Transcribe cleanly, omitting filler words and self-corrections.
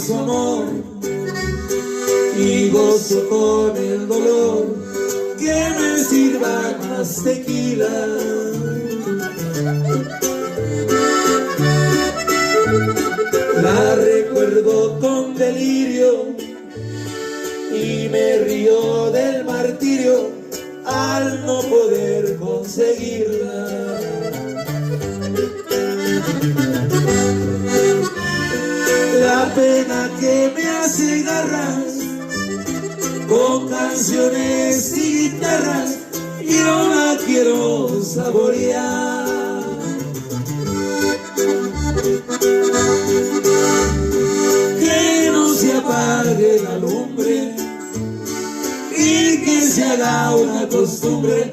su amor y gozo con el dolor que me sirva más tequila. La recuerdo con delirio y me río del martirio al no poder conseguirla. La pena que me hace garras con canciones y guitarras, yo la quiero saborear. Que no se apague la lumbre y que se haga una costumbre